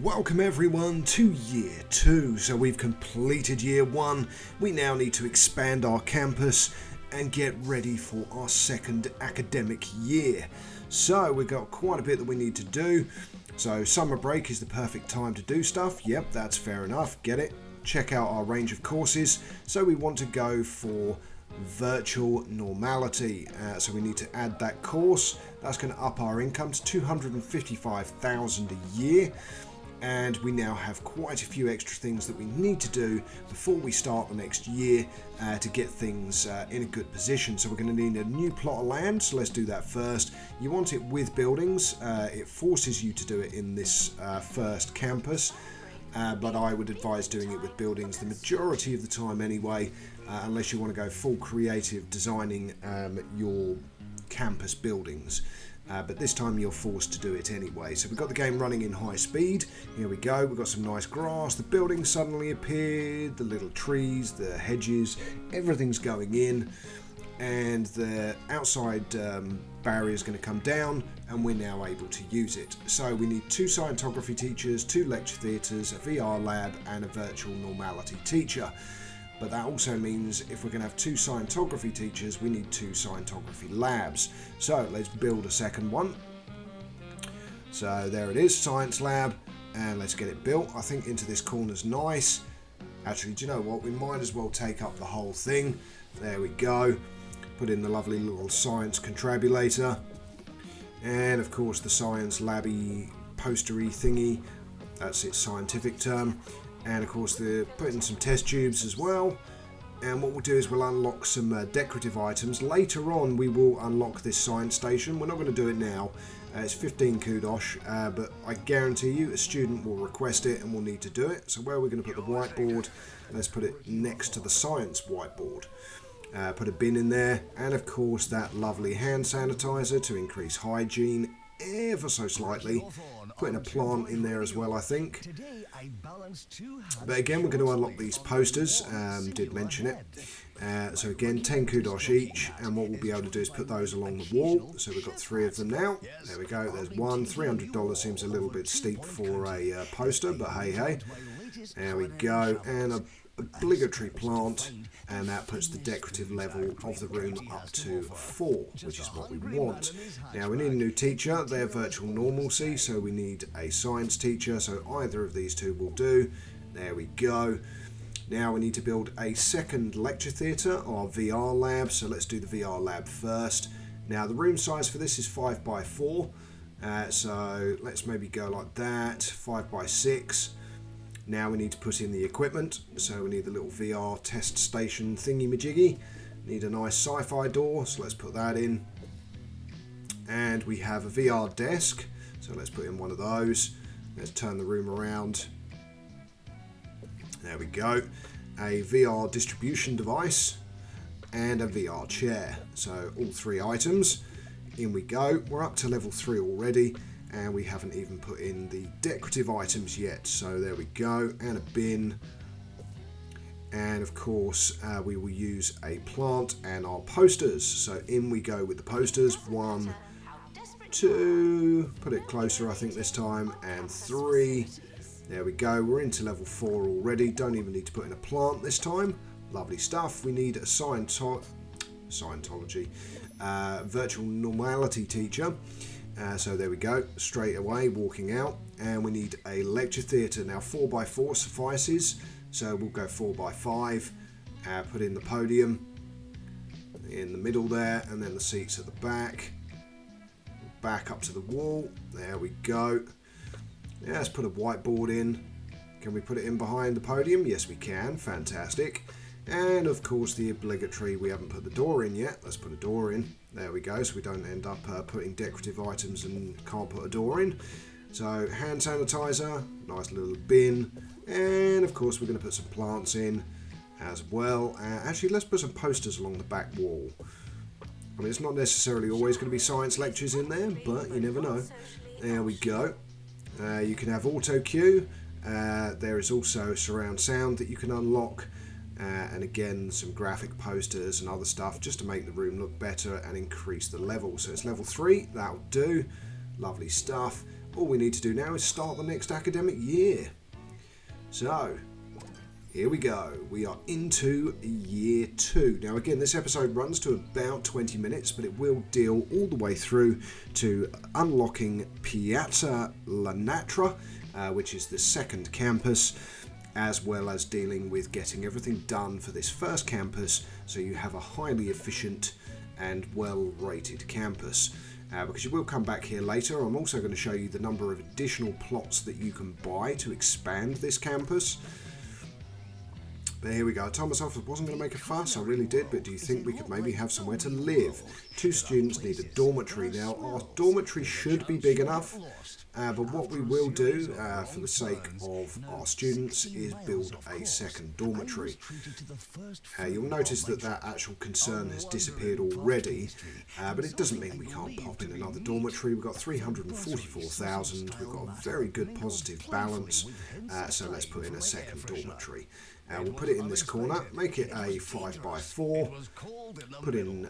Welcome everyone to year 2. So we've completed year 1. We now need to expand our campus and get ready for our second academic year. So we've got quite a bit that we need to do. So summer break is the perfect time to do stuff. Yep, that's fair enough. Get it? Check out our range of courses. So we want to go for virtual normality. So we need to add that course. That's going to up our income to $255,000 a year. And we now have quite a few extra things that we need to do before we start the next year to get things in a good position. So we're going to need a new plot of land, so let's do that first. You want it with buildings. It forces you to do it in this first campus, but I would advise doing it with buildings the majority of the time anyway, unless you want to go full creative designing your campus buildings. But this time you're forced to do it anyway. So we've got the game running in high speed. Here we go. We've got some nice grass. The buildings suddenly appeared. The little trees, the hedges, everything's going in. And the outside barrier is going to come down and we're now able to use it. So we need 2 Scientology teachers, 2 lecture theatres, a VR lab and a virtual normality teacher. But that also means if we're going to have 2 Scientology teachers, we need 2 Scientology labs. So let's build a second one. So there it is, science lab, and let's get it built. I think into this corner's nice. Actually, do you know what? We might as well take up the whole thing. There we go. Put in the lovely little science contrabulator. And of course the science labby postery thingy. That's its scientific term. And of course they're putting some test tubes as well. And what we'll do is we'll unlock some decorative items. Later on we will unlock this science station. We're not going to do it now. It's 15 kudos, but I guarantee you a student will request it and we'll need to do it. So where are we going to put the whiteboard? Let's put it next to the science whiteboard. Put a bin in there, and of course that lovely hand sanitizer to increase hygiene ever so slightly. Putting a plant in there as well, I think. But again, we're going to unlock these posters. Did mention it. So again, 10 kudos each, and what we'll be able to do is put those along the wall. So we've got 3 of them now. There we go. There's one. $300 seems a little bit steep for a poster, but hey. There we go. And a obligatory plant, and that puts the decorative level of the room up to 4, which is what we want. Now we need a new teacher. They're virtual normalcy, so we need a science teacher, so either of these 2 will do. There we go. Now we need to build a second lecture theatre or VR lab, so let's do the VR lab first. Now the room size for this is 5 by 4, so let's maybe go like that, 5 by 6. Now we need to put in the equipment, so we need the little VR test station thingy-majiggy. Need a nice sci-fi door, so let's put that in. And we have a VR desk, so let's put in one of those. Let's turn the room around. There we go. A VR distribution device and a VR chair. So all 3 items. In we go. We're up to level 3 already. And we haven't even put in the decorative items yet, so there we go, and a bin, and of course we will use a plant and our posters. So in we go with the posters. 1, 2, put it closer I think this time, and 3. There we go, we're into level 4 already. Don't even need to put in a plant this time. Lovely stuff. We need a Scientology virtual normality teacher. So there we go, straight away walking out, and we need a lecture theatre. Now 4 by 4 suffices, so we'll go 4 by 5. Put in the podium in the middle there, and then the seats at the back. Back up to the wall. There we go. Yeah, let's put a whiteboard in. Can we put it in behind the podium? Yes, we can. Fantastic. And of course the obligatory, we haven't put the door in yet. Let's put a door in. There we go, so we don't end up putting decorative items and can't put a door in. So hand sanitizer, nice little bin, and of course we're going to put some plants in as well. Actually, let's put some posters along the back wall. I mean, it's not necessarily always going to be science lectures in there, but you never know. There we go. You can have auto cue. There is also surround sound that you can unlock. And again, some graphic posters and other stuff just to make the room look better and increase the level. So it's level 3, that'll do. Lovely stuff. all we need to do now is start the next academic year. So, here we go. We are into year 2. Now again, this episode runs to about 20 minutes, but it will deal all the way through to unlocking Piazza Lanatra, which is the second campus, as well as dealing with getting everything done for this first campus so you have a highly efficient and well-rated campus. Because you will come back here later, I'm also going to show you the number of additional plots that you can buy to expand this campus. But here we go. I told myself I wasn't going to make a fuss, I really did, but do you think we could maybe have somewhere to live? 2 students need a dormitory. Now, our dormitory should be big enough, but what we will do, for the sake of our students, is build a second dormitory. You'll notice that actual concern has disappeared already, but it doesn't mean we can't pop in another dormitory. We've got 344,000, we've got a very good positive balance, so let's put in a second dormitory. We'll put it in this corner, make it a 5x4, put in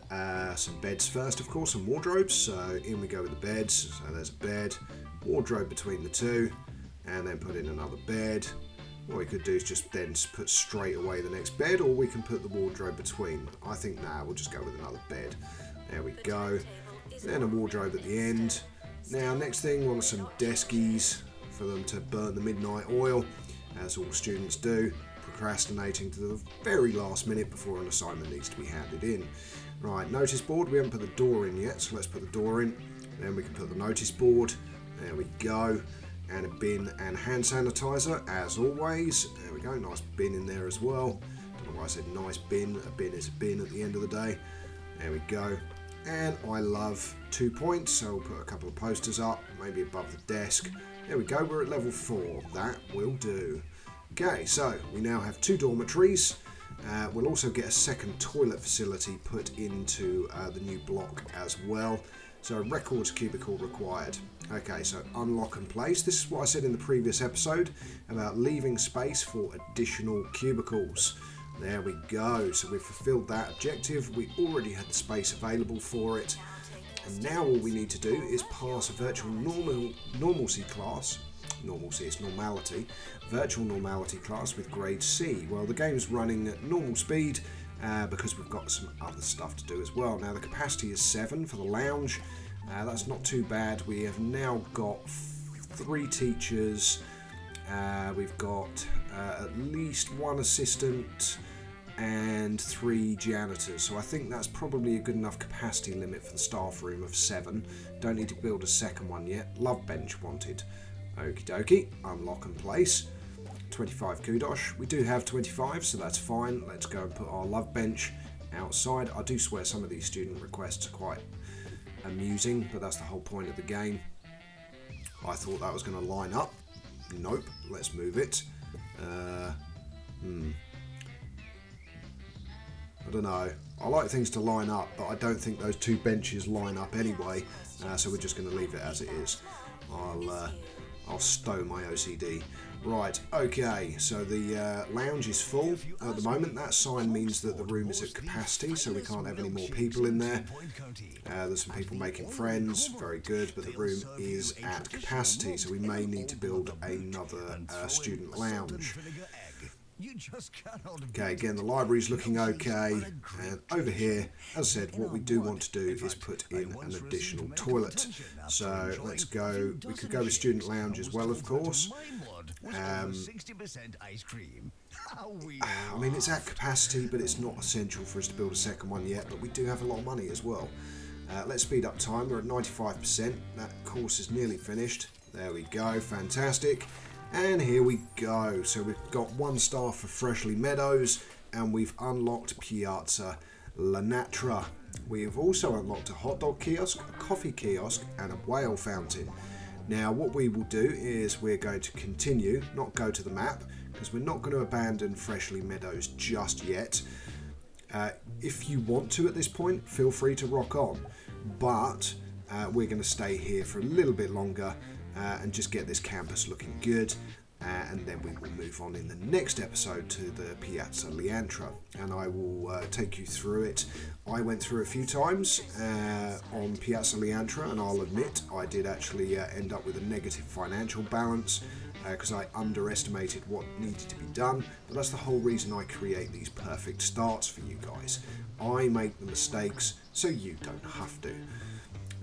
some beds first, of course, and wardrobes. So in we go with the beds. So there's a bed, wardrobe between the two, and then put in another bed. What we could do is just then put straight away the next bed, or we can put the wardrobe between. I think now we'll just go with another bed. There we go. Then a wardrobe at the end. Now next thing, we want some deskies for them to burn the midnight oil, as all students do, procrastinating to the very last minute before an assignment needs to be handed in. Right, notice board, we haven't put the door in yet, so let's put the door in. Then we can put the notice board. There we go. And a bin and hand sanitizer, as always. There we go, nice bin in there as well. Don't know why I said nice bin. A bin is a bin at the end of the day. There we go. And I love 2 points, so we'll put a couple of posters up, maybe above the desk. There we go, we're at level 4. That will do. Okay, so we now have 2 dormitories. We'll also get a second toilet facility put into the new block as well. So records cubicle required. Okay, so unlock and place. This is what I said in the previous episode about leaving space for additional cubicles. There we go. So we've fulfilled that objective. We already had the space available for it. And now all we need to do is pass a virtual normalcy class. Normalcy, it's normality. Virtual normality class with grade C. Well, the game's running at normal speed because we've got some other stuff to do as well. Now the capacity is 7 for the lounge. That's not too bad. We have now got 3 teachers. We've got at least 1 assistant and 3 janitors. So I think that's probably a good enough capacity limit for the staff room of 7. Don't need to build a second one yet. Love bench wanted. Okie dokie, unlock and place. 25 kudosh. We do have 25, so that's fine. Let's go and put our love bench outside. I do swear some of these student requests are quite amusing, but that's the whole point of the game. I thought that was going to line up. Nope, let's move it. I don't know. I like things to line up, but I don't think those 2 benches line up anyway, so we're just going to leave it as it is. I'll stow my OCD. Right, okay, so the lounge is full at the moment. That sign means that the room is at capacity, so we can't have any more people in there. There's some people making friends, very good, but the room is at capacity, so we may need to build another student lounge. Okay, again, the library's looking okay, and over here, as I said, what we do want to do is put in an additional toilet. So let's go, we could go with student lounge as well, of course. I mean, it's at capacity, but it's not essential for us to build a second one yet, but we do have a lot of money as well. Let's speed up time, we're at 95%, that course is nearly finished. There we go, fantastic. And here we go. So we've got 1 star for Freshly Meadows, and we've unlocked Piazza Lanatra. We've also unlocked a hot dog kiosk, a coffee kiosk, and a whale fountain. Now what we will do is we're going to continue, not go to the map, because we're not going to abandon Freshly Meadows just yet. If you want to at this point, feel free to rock on, but we're going to stay here for a little bit longer and just get this campus looking good. and then we will move on in the next episode to the Piazza Lanatra, and I will take you through it. I went through a few times on Piazza Lanatra, and I'll admit I did actually end up with a negative financial balance because I underestimated what needed to be done, but that's the whole reason I create these perfect starts for you guys. I make the mistakes so you don't have to.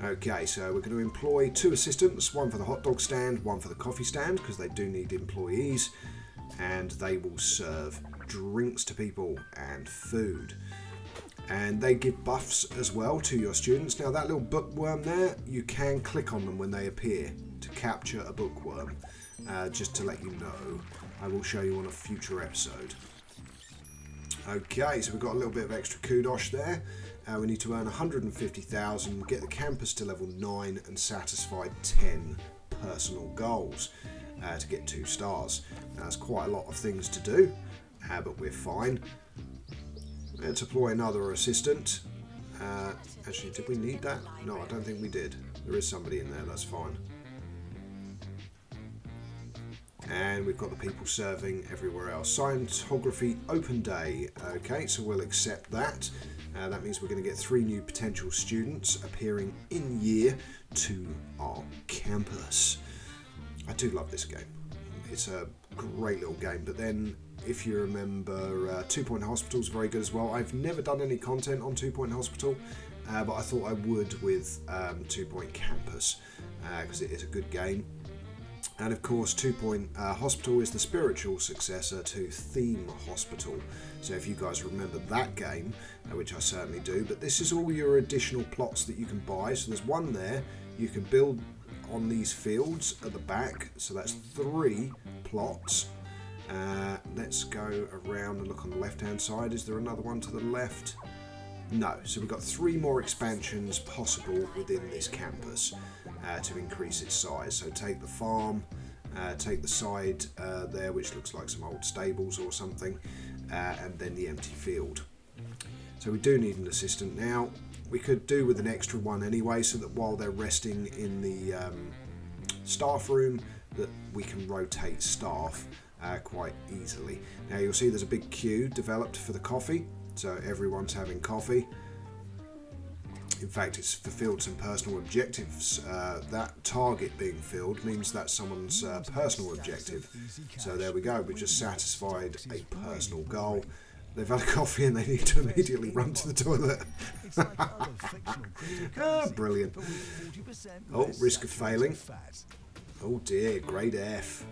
Okay, so we're going to employ 2 assistants, one for the hot dog stand, one for the coffee stand, because they do need employees, and they will serve drinks to people and food. And they give buffs as well to your students. Now that little bookworm there, you can click on them when they appear to capture a bookworm. Just to let you know, I will show you on a future episode. Okay, so we've got a little bit of extra kudos there. We need to earn 150,000, get the campus to level 9 and satisfy 10 personal goals to get 2 stars. Now, that's quite a lot of things to do, but we're fine. Let's employ another assistant. Actually, did we need that? No, I don't think we did. There is somebody in there, that's fine. And we've got the people serving everywhere else. Scientology open day. Okay, so we'll accept that. That means we're going to get 3 new potential students appearing in year to our campus. I do love this game. It's a great little game. But then, if you remember, 2 Point Hospital is very good as well. I've never done any content on 2 Point Hospital, but I thought I would with 2 Point Campus because it is a good game. And of course, 2 Point Hospital is the spiritual successor to Theme Hospital. So if you guys remember that game, which I certainly do, but this is all your additional plots that you can buy. So there's one there, you can build on these fields at the back. So that's 3 plots. Let's go around and look on the left hand side. Is there another one to the left? No, so we've got 3 more expansions possible within this campus to increase its size. So take the farm, take the side there, which looks like some old stables or something, and then the empty field. So we do need an assistant now. We could do with an extra one anyway, so that while they're resting in the staff room, that we can rotate staff quite easily. Now you'll see there's a big queue developed for the coffee. So everyone's having coffee. In fact, it's fulfilled some personal objectives. That target being filled means that's someone's personal objective. So there we go. We just satisfied a personal goal. They've had a coffee and they need to immediately run to the toilet. Brilliant. Oh, risk of failing. Oh dear, grade F.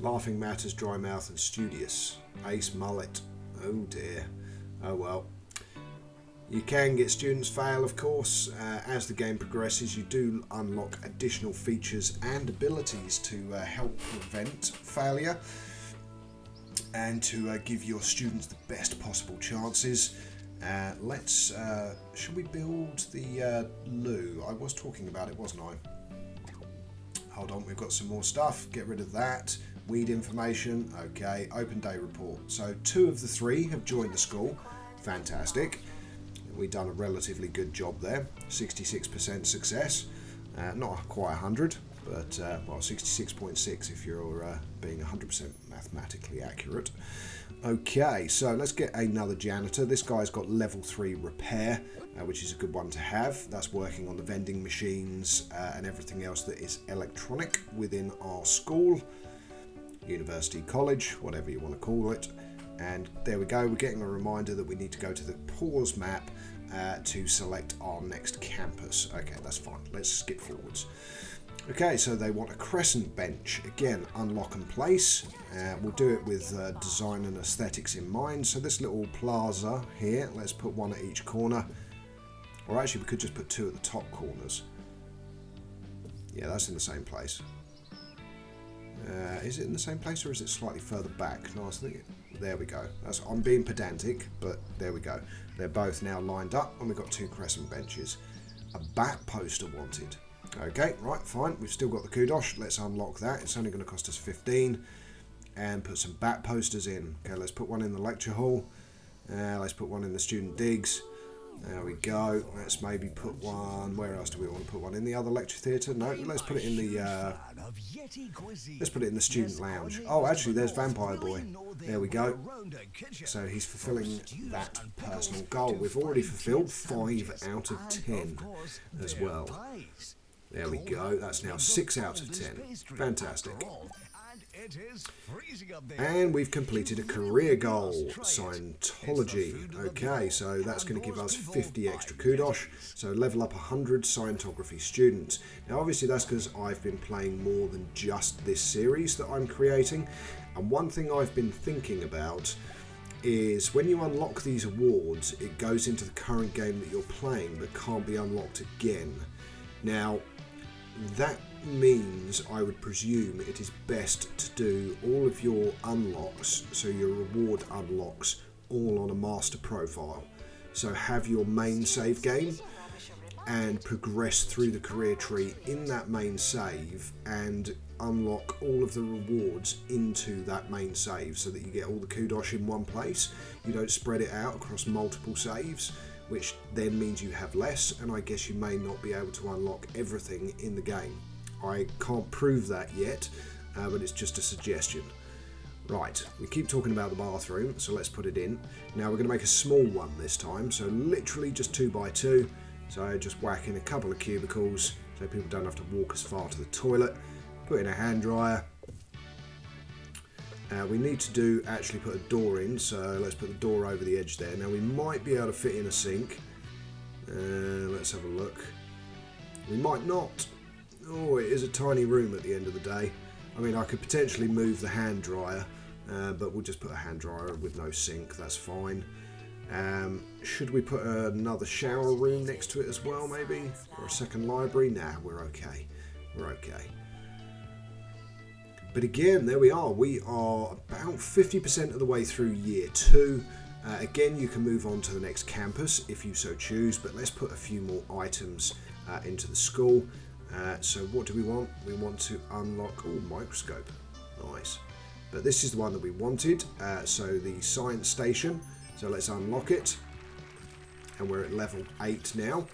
Laughing matters, dry mouth and studious. Ace mullet. Oh dear. Oh well. You can get students fail, of course. As the game progresses, you do unlock additional features and abilities to help prevent failure and to give your students the best possible chances. Should we build the loo? I was talking about it, wasn't I? Hold on, we've got some more stuff. Get rid of that. Weed information, okay, open day report. So 2 of the 3 have joined the school. Fantastic. We've done a relatively good job there. 66% success. Not quite 100, but well, 66.6 if you're being 100% mathematically accurate. Okay, so let's get another janitor. This guy's got level 3 repair, which is a good one to have. That's working on the vending machines and everything else that is electronic within our school. University, college, whatever you want to call it. And there we go, we're getting a reminder that we need to go to the pause map to select our next campus. Okay, that's fine, let's skip forwards. Okay, so they want a crescent bench. Again, unlock and place. We'll do it with design and aesthetics in mind. So this little plaza here, let's put 1 at each corner. Or actually we could just put 2 at the top corners. Yeah, that's in the same place. Is it in the same place or is it slightly further back? No, I was thinking, there we go. I'm being pedantic, but there we go. They're both now lined up and we've got 2 crescent benches. A back poster wanted. Okay, right, fine. We've still got the kudos. Let's unlock that. It's only going to cost us 15. And put some back posters in. Okay, let's put one in the lecture hall. Let's put one in the student digs. There we go. Let's maybe put one. Where else do we want to put one? In the other lecture theatre? No, let's put it in the. Let's put it in the student lounge. Oh, actually, there's Vampire Boy. There we go. So he's fulfilling that personal goal. We've already fulfilled 5 out of 10 as well. There we go. That's now 6 out of 10. Fantastic. And we've completed a career goal, Scientology. Okay, so that's going to give us 50 extra kudos, so level up 100 Scientography students. Now obviously that's because I've been playing more than just this series that I'm creating, and one thing I've been thinking about is when you unlock these awards, it goes into the current game that you're playing but can't be unlocked again. Now that means I would presume it is best to do all of your unlocks, so your reward unlocks, all on a master profile. So have your main save game and progress through the career tree in that main save and unlock all of the rewards into that main save so that you get all the kudos in one place. You don't spread it out across multiple saves, which then means you have less, and I guess you may not be able to unlock everything in the game. I can't prove that yet, but it's just a suggestion. Right, we keep talking about the bathroom, so let's put it in. Now we're going to make a small one this time, so literally just 2x2. So just whack in a couple of cubicles so people don't have to walk as far to the toilet. Put in a hand dryer. We need to actually put a door in, so let's put the door over the edge there. Now we might be able to fit in a sink. Let's have a look. We might not. Oh, it is a tiny room at the end of the day. I mean, I could potentially move the hand dryer, but we'll just put a hand dryer with no sink, that's fine. Should we put another shower room next to it as well, maybe? Or a second library? Nah, we're okay. We're okay. But again, there we are. We are about 50% of the way through year 2. Again, you can move on to the next campus if you so choose, but let's put a few more items into the school. So what do we want? We want to unlock, microscope, nice. But this is the one that we wanted, so the science station. So let's unlock it, and we're at level 8 now.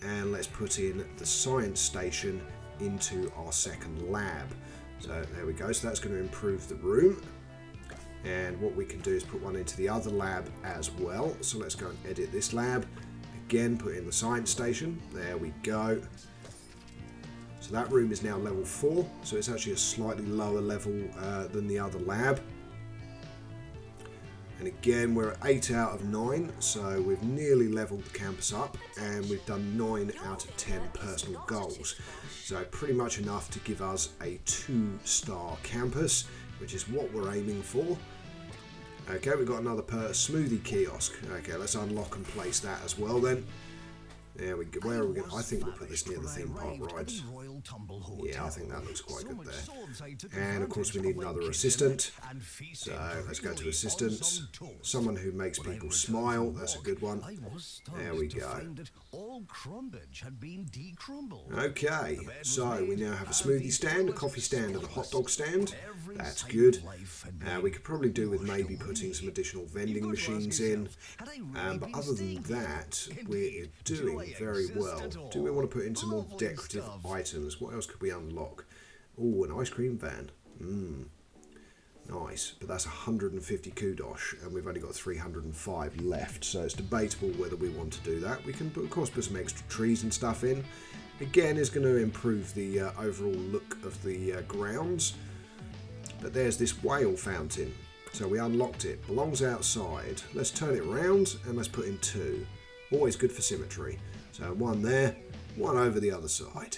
And let's put in the science station into our second lab. So there we go, so that's going to improve the room. And what we can do is put one into the other lab as well. So let's go and edit this lab. Again, put in the science station, there we go. So that room is now level 4, so it's actually a slightly lower level than the other lab. And again, we're at 8 out of 9, so we've nearly leveled the campus up, and we've done 9 out of 10 personal goals. So pretty much enough to give us a 2-star campus, which is what we're aiming for. Okay, we've got another smoothie kiosk. Okay, let's unlock and place that as well then. There we go. Where are we going? I think we'll put this near the theme park rides. Yeah, I think that looks quite good there. And of course we need another assistant. So let's go to assistants. Someone who makes people smile. That's a good one. There we go. Okay, so we now have a smoothie stand, a coffee stand and a hot dog stand. That's good. We could probably do with maybe putting some additional vending machines in. But other than that, we're doing very well. Do we want to put in some more decorative items? What else could we unlock? Oh, an ice cream van. Nice. But that's 150 kudos, and we've only got 305 left, so it's debatable whether we want to do that. We can, of course, put some extra trees and stuff in. Again, it's going to improve the overall look of the grounds. But there's this whale fountain. So we unlocked it. Belongs outside. Let's turn it round, and let's put in 2. Always good for symmetry. So 1 there, 1 over the other side.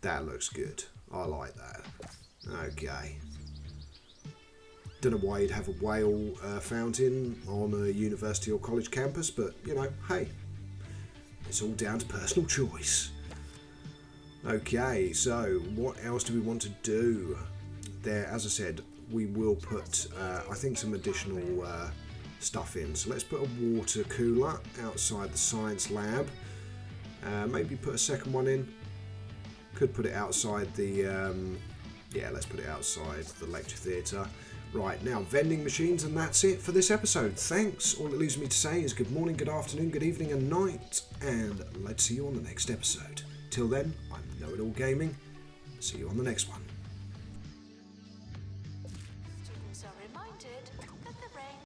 That looks good. I like that. Okay. Don't know why you'd have a whale fountain on a university or college campus, but, you know, hey. It's all down to personal choice. Okay, so what else do we want to do? There, as I said, we will put, I think, some additional stuff in. So let's put a water cooler outside the science lab. Maybe put a second one in. Could put it outside the, yeah, let's put it outside the lecture theatre. Right, now vending machines, and that's it for this episode. Thanks. All it leaves me to say is good morning, good afternoon, good evening and night, and let's see you on the next episode. Till then, I'm Know It All Gaming. See you on the next one.